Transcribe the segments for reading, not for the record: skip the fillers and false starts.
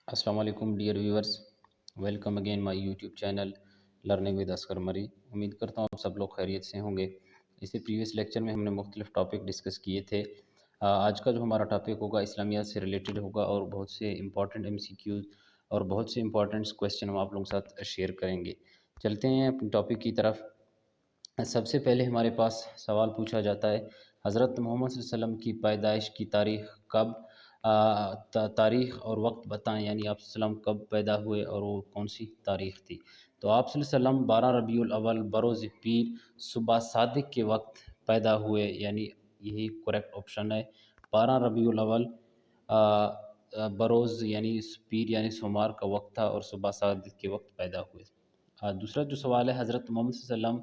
अस्सलाम वालेकुम dear viewers. Welcome again my YouTube channel learning with Asghar Mari. उम्मीद करता हूँ आप सब लोग खैरियत से होंगे। इससे प्रीवियस लेक्चर में हमने मुख्तलिफ टॉपिक डिस्कस किए थे। आज का जो हमारा टॉपिक होगा इस्लामियात से रिलेटेड होगा और बहुत से इंपॉर्टेंट एमसीक्यूज और बहुत से इंपॉर्टेंट क्वेश्चन हम आप लोगों के साथ शेयर करेंगे। चलते हैं अपने टॉपिक की तरफ। सबसे पहले हमारे पास सवाल पूछा जाता है, हज़रत मोहम्मद सल्लल्लाहु अलैहि वसल्लम की पैदाइश की तारीख़ कब, तारीख़ और वक्त बताएं, यानी आप सल्लम कब पैदा हुए और वो कौन सी तारीख़ थी। तो आप सल्लम 12 रबीउल अव्वल बरोज़ पीर सुबह सादिक के वक्त पैदा हुए, यानी यही करेक्ट ऑप्शन है। 12 रबीउल अव्वल बरोज़ यानी पीर यानी सोमवार का वक्त था और सुबह सादिक के वक्त पैदा हुए। दूसरा जो सवाल है, हज़रत मोहम्मद सल्लम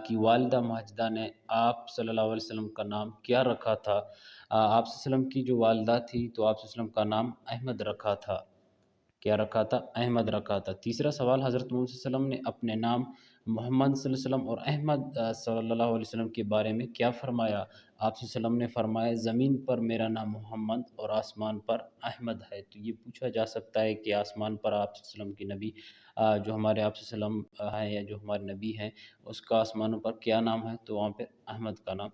की वालिदा माजिदा ने आप सल्लल्लाहु अलैहि वसल्लम का नाम क्या रखा था। आप सल्लम की जो वालिदा थी तो आप सल्लम का नाम अहमद रखा था। क्या रखा था? अहमद रखा था। तीसरा सवाल, हज़रत मोहम्मद सल्लल्लाहु अलैहि वसल्लम ने अपने नाम मोहम्मद सल्लल्लाहु अलैहि वसल्लम और अहमद सल्लल्लाहु अलैहि वसल्लम के बारे में क्या फ़रमाया। आप सल्लल्लाहु अलैहि वसल्लम ने फ़रमाया, ज़मीन पर मेरा नाम मोहम्मद और आसमान पर अहमद है। तो ये पूछा जा सकता है कि आसमान पर आप सल्लल्लाहु अलैहि वसल्लम के नबी जो हमारे आप सल्लल्लाहु अलैहि वसल्लम हैं या जो हमारे नबी हैं उसका आसमानों पर क्या नाम है, तो वहाँ पे अहमद का नाम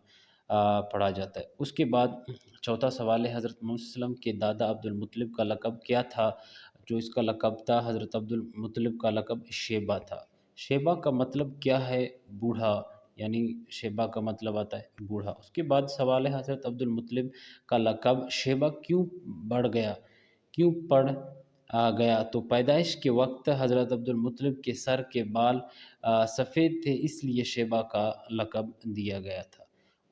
पढ़ा जाता है। उसके बाद चौथा सवाल है, हज़रत मोहम्मद सल्लल्लाहु अलैहि वसल्लम के दादा अब्दुल मुत्तलिब का लक़ब क्या था। जो इसका लक़ब था, हज़रत अब्दुल मुत्तलिब का लक़ब शेबा था। शेबा का मतलब क्या है? बूढ़ा, यानी शेबा का मतलब आता है बूढ़ा। उसके बाद सवाल है, हज़रत अब्दुल मुत्तलिब का लक़ब शेबा क्यों बढ़ गया, क्यों पड़ गया। तो पैदाइश के वक्त हज़रत अब्दुल मुत्तलिब के सर के बाल सफ़ेद थे, इसलिए शेबा का लक़ब दिया गया था।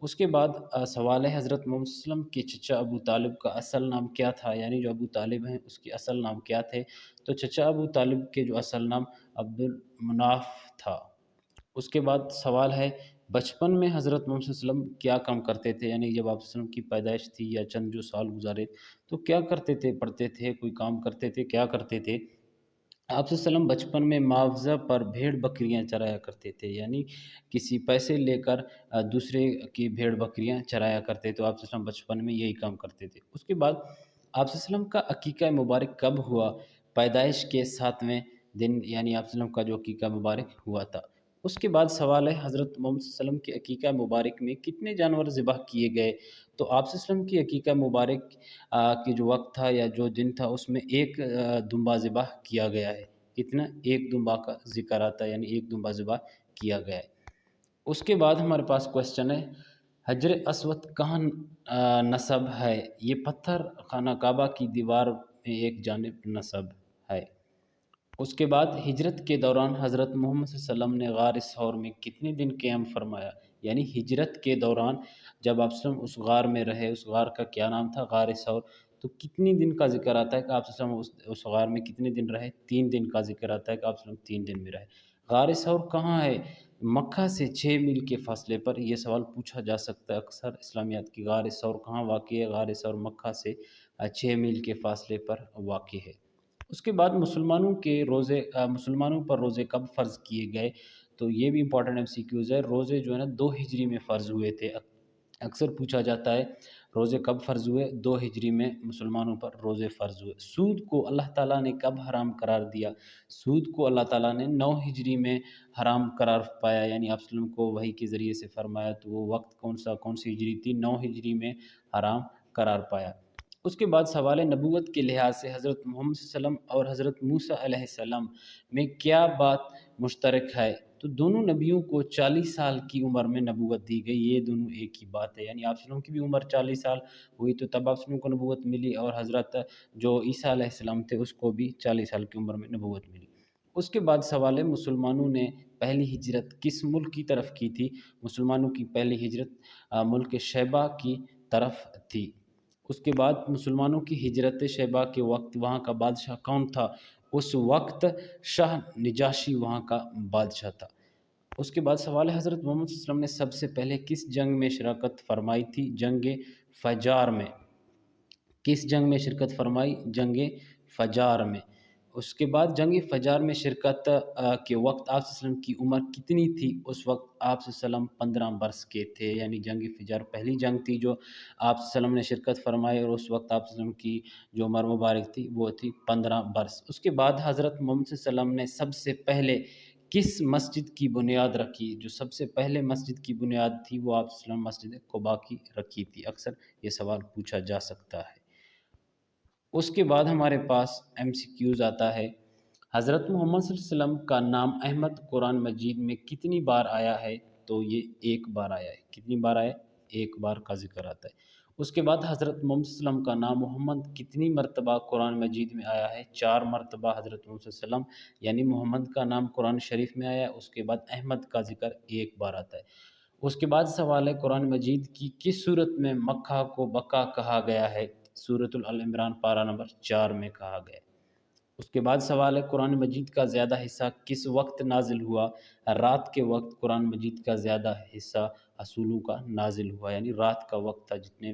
उसके बाद सवाल है, हज़रत मोहम्मद सल्लम के चचा अबू तालिब का असल नाम क्या था, यानी जो अबू तालिब हैं उसके असल नाम क्या थे। तो चचा अबू तालिब के जो असल नाम अब्दुल मनाफ था। उसके बाद सवाल है, बचपन में हज़रत मोहम्मद सल्लम क्या काम करते थे, यानी जब आप सल्लम की पैदाइश थी या चंद जो साल गुजारे तो क्या करते थे, पढ़ते थे, कोई काम करते थे, क्या करते थे। आप सल्लम बचपन में मुआवज़ा पर भेड़ बकरियाँ चराया करते थे, यानी किसी पैसे लेकर दूसरे की भेड़ बकरियाँ चराया करते, तो आप सल्लम बचपन में यही काम करते थे। उसके बाद आप सल्लम का अकीक़ा मुबारक कब हुआ। पैदाइश के 7वें दिन, यानी आप सल्लम का जो अकीक़ा मुबारक हुआ था। उसके बाद सवाल है, हज़रत मोहम्मद सल्लम के अकीक़ा मुबारक में कितने जानवर ज़िबह किए गए। तो आप सल्लम की अकीक़ा मुबारक की जो वक़्त था या जो दिन था उसमें एक दुम्बा ज़िबह किया गया है। कितना? एक दुम्बा का ज़िक्र आता है, यानी एक दुम्बा ज़िबह किया गया है। उसके बाद हमारे पास क्वेश्चन है, हजर अस्वद कहाँ नस्ब है। ये पत्थर खाना काबा की दीवार में एक जानिब नस्ब है। उसके बाद हिजरत के दौरान हज़रत मोहम्मद सल्लल्लाहु अलैहि वसल्लम ने गार सौर में कितने दिन क़याम फरमाया, यानी हिजरत के दौरान जब आप सल्लम उस गार में रहे, उस गार का क्या नाम था? गार सौर। तो कितनी दिन का ज़िक्र आता है कि आप सल्लम उस गार में कितने दिन रहे? 3 दिन का ज़िक्र आता है कि आप सल्लम 3 दिन में रहे। गार सौर कहाँ है? मक्का से 6 मील के फ़ासले पर। ये सवाल पूछा जा सकता है अक्सर इस्लामियात की, गार सौर कहाँ वाक़ई है। गार सौर मक्का से 6 मील के फ़ासले पर वाक़ई है। उसके बाद मुसलमानों पर रोज़े कब फ़र्ज़ किए गए। तो ये भी इम्पॉर्टेंट एमसीक्यूज़ है। रोज़े जो है ना 2 हिजरी में फ़र्ज़ हुए थे। अक्सर पूछा जाता है रोज़े कब फ़र्ज़ हुए। 2 हिजरी में मुसलमानों पर रोज़े फ़र्ज़ हुए। सूद को अल्लाह ताला ने कब हराम करार दिया। सूद को अल्लाह ताला ने 9 हिजरी में हराम करार पाया, यानी आप सल्लम को वही के ज़रिए से फ़रमाया। तो वो वक्त कौन सी हिजरी थी? 9 हिजरी में हराम करार पाया। उसके बाद सवाल नबूवत के लिहाज से हज़रत मोहम्मद सल्लम और हज़रत मूसा अलैहिस्सलाम में क्या बात मुश्तरक है। तो दोनों नबियों को 40 साल की उम्र में नबूवत दी गई, ये दोनों एक ही बात है। यानी आप सल्लम की भी उम्र 40 साल हुई तो तब आप सल्लम को नबूवत मिली, और हज़रत जो ईसा अलैहिस्सलाम थे उसको भी 40 साल की उम्र में नबूवत मिली। उसके बाद सवाल है, मुसलमानों ने पहली हिजरत किस मुल्क की तरफ की थी। मुसलमानों की पहली हिजरत मुल्क शैबा की तरफ थी। उसके बाद मुसलमानों की हिजरत शैबा के वक्त वहाँ का बादशाह कौन था। उस वक्त शाह नजाशी वहाँ का बादशाह था। उसके बाद सवाल है, हज़रत मोहम्मद सल्लल्लाहु अलैहि वसल्लम ने सबसे पहले किस जंग में शिरकत फरमाई थी। जंग फजार में। किस जंग में शिरकत फरमाई? जंग फजार में। اس کے بعد جنگ فجار میں شرکت کے وقت آپ صلی اللہ علیہ وسلم کی عمر کتنی تھی؟ اس وقت آپ صلی اللہ علیہ وسلم 15 برس کے تھے، یعنی جنگ فجار پہلی جنگ تھی جو آپ صلی اللہ علیہ وسلم نے شرکت فرمائی، اور اس وقت آپ صلی اللہ علیہ وسلم کی جو عمر مبارک تھی وہ تھی 15 برس۔ اس کے بعد حضرت محمد صلی اللہ علیہ وسلم نے سب سے پہلے کس مسجد کی بنیاد رکھی؟ جو سب سے پہلے مسجد کی بنیاد تھی وہ آپ صلی اللہ علیہ وسلم مسجد قباء کی رکھی تھی۔ اکثر یہ سوال پوچھا جا سکتا ہے۔ اس کے بعد ہمارے پاس ایم سی کیوز آتا ہے۔ حضرت محمد صلی اللہ علیہ وسلم کا نام احمد قرآن مجید میں کتنی بار آیا ہے؟ تو یہ ایک بار آیا ہے۔ کتنی بار آیا ہے؟ ایک بار کا ذکر آتا ہے۔ اس کے بعد حضرت محمد صلی اللہ علیہ وسلم کا نام محمد کتنی مرتبہ قرآن مجید میں آیا ہے؟ 4 مرتبہ حضرت محمد صلی اللہ علیہ وسلم یعنی محمد کا نام قرآن شریف میں آیا ہے۔ اس کے بعد احمد کا ذکر ایک بار آتا ہے۔ اس کے بعد سوال ہے قرآن مجید کی کس صورت میں مکہ کو بقا کہا گیا ہے؟ سورۃ ال عمران پارہ نمبر 4 میں کہا گیا ہے۔ اس کے بعد سوال ہے قرآن مجید کا زیادہ حصہ کس وقت نازل ہوا؟ رات کے وقت قرآن مجید کا زیادہ حصہ حصولوں کا نازل ہوا، یعنی رات کا وقت تھا جتنے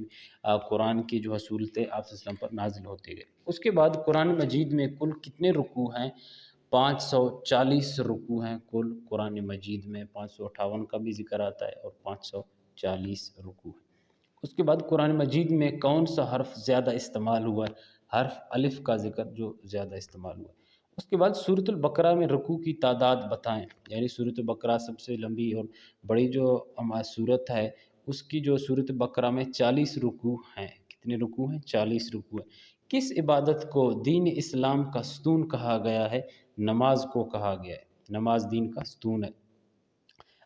قرآن کی جو حصول تھے آپ صلی اللہ علیہ وسلم پر نازل ہوتے گئے۔ اس کے بعد قرآن مجید میں کل کتنے رکوع ہیں؟ 540 رکوع ہیں کل قرآن مجید میں، 558 کا بھی ذکر آتا ہے اور 540 رکوع ہیں۔ اس کے بعد قرآن مجید میں کون سا حرف زیادہ استعمال ہوا ہے؟ حرف الف کا ذکر جو زیادہ استعمال ہوا ہے۔ اس کے بعد سورۃ البقرہ میں رکوع کی تعداد بتائیں، یعنی سورۃ البقرہ سب سے لمبی اور بڑی جو ہماری سورت ہے، اس کی جو سورۃ البقرہ میں 40 رکوع ہیں۔ کتنے رکوع ہیں؟ 40 رکوع ہیں۔ کس عبادت کو دین اسلام کا ستون کہا گیا ہے؟ نماز کو کہا گیا ہے۔ نماز دین کا ستون ہے۔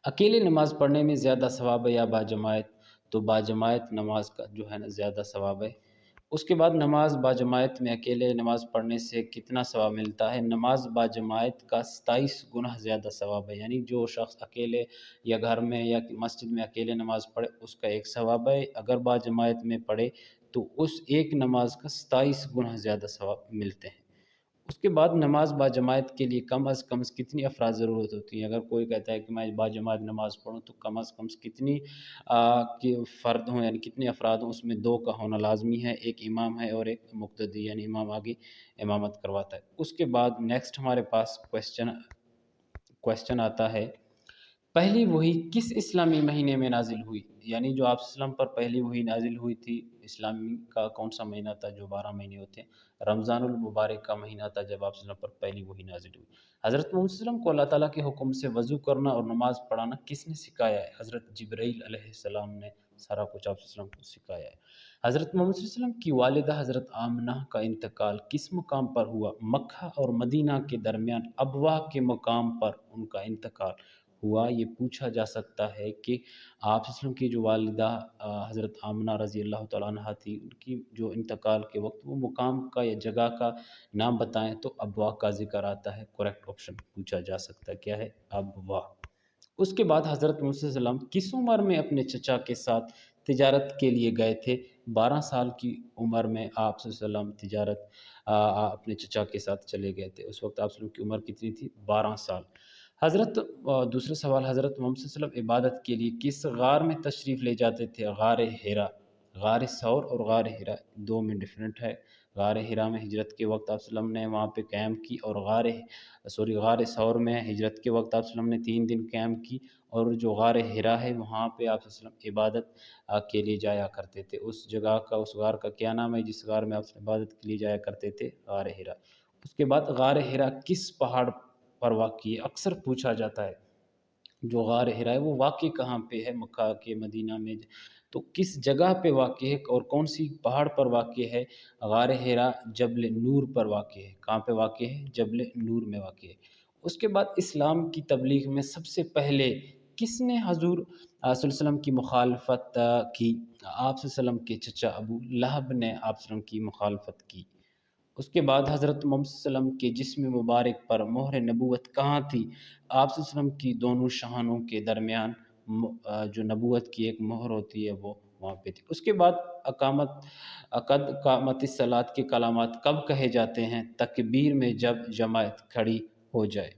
اکیلے نماز پڑھنے میں زیادہ ثواب ہے یا باجماعت؟ تو باجماعت نماز کا جو ہے نا زیادہ ثواب ہے۔ اس کے بعد نماز باجماعت میں اکیلے نماز پڑھنے سے کتنا ثواب ملتا ہے؟ نماز باجماعت کا 27 گنا زیادہ ثواب ہے، یعنی جو شخص اکیلے یا گھر میں یا مسجد میں اکیلے نماز پڑھے اس کا ایک ثواب ہے، اگر باجماعت میں پڑھے تو اس ایک نماز کا 27 گنا زیادہ ثواب ملتے ہیں۔ اس کے بعد نماز باجماعت کے لیے کم از کم کتنی افراد ضرورت ہوتی ہیں؟ اگر کوئی کہتا ہے کہ میں باجماعت نماز پڑھوں تو کم از کم کتنی فرد ہوں، یعنی کتنے افراد ہوں؟ اس میں 2 کا ہونا لازمی ہے، ایک امام ہے اور ایک مقتدی، یعنی امام آگے امامت کرواتا ہے۔ اس کے بعد نیکسٹ ہمارے پاس کویسچن آتا ہے، پہلی وحی کس اسلامی مہینے میں نازل ہوئی؟ یعنی جو آپ صلی اللہ علیہ وسلم پر پہلی وحی نازل ہوئی تھی اسلامی کا کون سا مہینہ تھا؟ جو 12 مہینے ہوتے ہیں، رمضان المبارک کا مہینہ تھا جب آپ صلی اللہ علیہ وسلم پر پہلی وحی نازل ہوئی۔ حضرت محمد صلی اللہ علیہ وسلم کو اللہ تعالیٰ کے حکم سے وضو کرنا اور نماز پڑھانا کس نے سکھایا ہے؟ حضرت جبرائیل علیہ السلام نے سارا کچھ آپ صلی اللہ علیہ وسلم کو سکھایا ہے۔ حضرت محمد صلی اللہ علیہ وسلم کی والدہ حضرت آمنہ کا انتقال کس مقام پر ہوا؟ مکہ اور مدینہ کے درمیان ابواہ کے مقام پر ان کا انتقال ہوا۔ یہ پوچھا جا سکتا ہے کہ آپ صلی اللہ علیہ وسلم کی جو والدہ حضرت آمنہ رضی اللہ تعالیٰ عنہ تھی، ان کی جو انتقال کے وقت وہ مقام کا یا جگہ کا نام بتائیں تو ابواہ کا ذکر آتا ہے۔ کریکٹ آپشن پوچھا جا سکتا ہے، کیا ہے؟ ابواہ۔ اس کے بعد حضرت محمد صلی اللہ علیہ وسلم کس عمر میں اپنے چچا کے ساتھ تجارت کے لیے گئے تھے؟ 12 سال کی عمر میں آپ صلی اللہ علیہ وسلم تجارت اپنے چچا کے ساتھ چلے گئے تھے۔ اس وقت آپ صلی اللہ علیہ وسلم کی عمر کتنی تھی؟ 12 سال۔ دوسرا سوال، حضرت محمد صلی اللہ علیہ وسلم عبادت کے لیے کس غار میں تشریف لے جاتے تھے؟ غار حرا۔ غار ثور اور غار حرا دو میں ڈفرینٹ ہے۔ غار حرا میں ہجرت کے وقت آپ صلی اللہ علیہ وسلم نے وہاں پہ قیام کی، اور غار ثور میں ہجرت کے وقت آپ صلی اللہ علیہ وسلم نے 3 دن قیام کی، اور جو غار حرا ہے وہاں پہ آپ صلی اللہ علیہ وسلم عبادت کے لیے جایا کرتے تھے۔ اس جگہ کا، اس غار کا کیا نام ہے جس غار میں آپ عبادت کے لیے جایا کرتے تھے؟ غار حرا۔ اس کے بعد غار حرا کس پہاڑ پر واقع ہے؟ اکثر پوچھا جاتا ہے جو غار حرا ہے وہ واقع کہاں پہ ہے؟ مکہ کے مدینہ میں، تو کس جگہ پہ واقع ہے اور کون سی پہاڑ پر واقع ہے؟ غار حرا جبل نور پر واقع ہے۔ کہاں پہ واقع ہے؟ جبل نور میں واقع ہے۔ اس کے بعد اسلام کی تبلیغ میں سب سے پہلے کس نے حضور صلی اللہ علیہ وسلم کی مخالفت کی؟ آپ صلی اللہ علیہ وسلم کے چچا ابو لہب نے آپ صلی اللہ علیہ وسلم کی مخالفت کی۔ اس کے بعد حضرت محمد صلی اللہ علیہ وسلم کے جسم مبارک پر مہر نبوت کہاں تھی؟ آپ صلی اللہ علیہ وسلم کی دونوں شہانوں کے درمیان جو نبوت کی ایک مہر ہوتی ہے وہ وہاں پہ تھی۔ اس کے بعد قد قامت الصلاۃ کے کلمات کب کہے جاتے ہیں؟ تکبیر میں جب جماعت کھڑی ہو جائے۔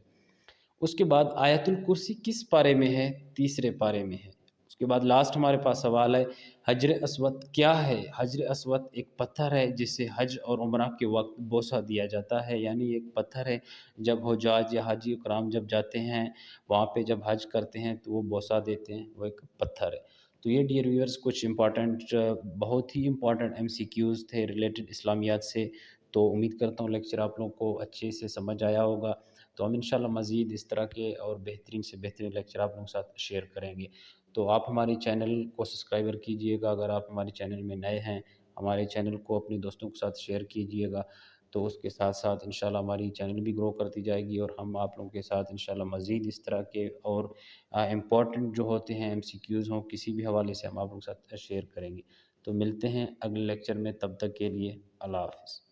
اس کے بعد آیت الکرسی کس پارے میں ہے؟ تیسرے پارے میں ہے۔ उसके बाद लास्ट हमारे पास सवाल है, हजर अस्वद क्या है? हजर अस्वद एक पत्थर है जिसे हज और उम्रा के वक़्त बोसा दिया जाता है, यानी एक पत्थर है, जब हुज्जाज या हाजी इकराम जब जाते हैं, वहाँ पे जब हज करते हैं तो वो बोसा देते हैं, वो एक पत्थर है। तो ये डियर व्यूअर्स कुछ इम्पोर्टेंट बहुत ही इम्पोर्टेंट एमसीक्यूज़ थे रिलेटेड इस्लामियात से। तो उम्मीद करता हूँ लेक्चर आप लोगों को अच्छे से समझ आया होगा। तो हम इंशाल्लाह मज़ीद इस तरह के और बेहतरीन से बेहतरीन लेक्चर आप लोगों के साथ शेयर करेंगे। तो आप हमारे चैनल को सब्सक्राइबर कीजिएगा, अगर आप हमारे चैनल में नए हैं, हमारे चैनल को अपने दोस्तों के साथ शेयर कीजिएगा। तो उसके साथ-साथ इंशाल्लाह हमारी चैनल भी ग्रो करती जाएगी और हम आप लोगों के साथ इंशाल्लाह मज़ीद इस तरह के और इम्पोर्टेंट जो होते हैं एमसीक्यूज़ हों किसी भी हवाले से हम आप लोगों के साथ शेयर करेंगे। तो मिलते हैं अगले लेक्चर में, तब तक के लिए अल्लाह हाफ़िज़।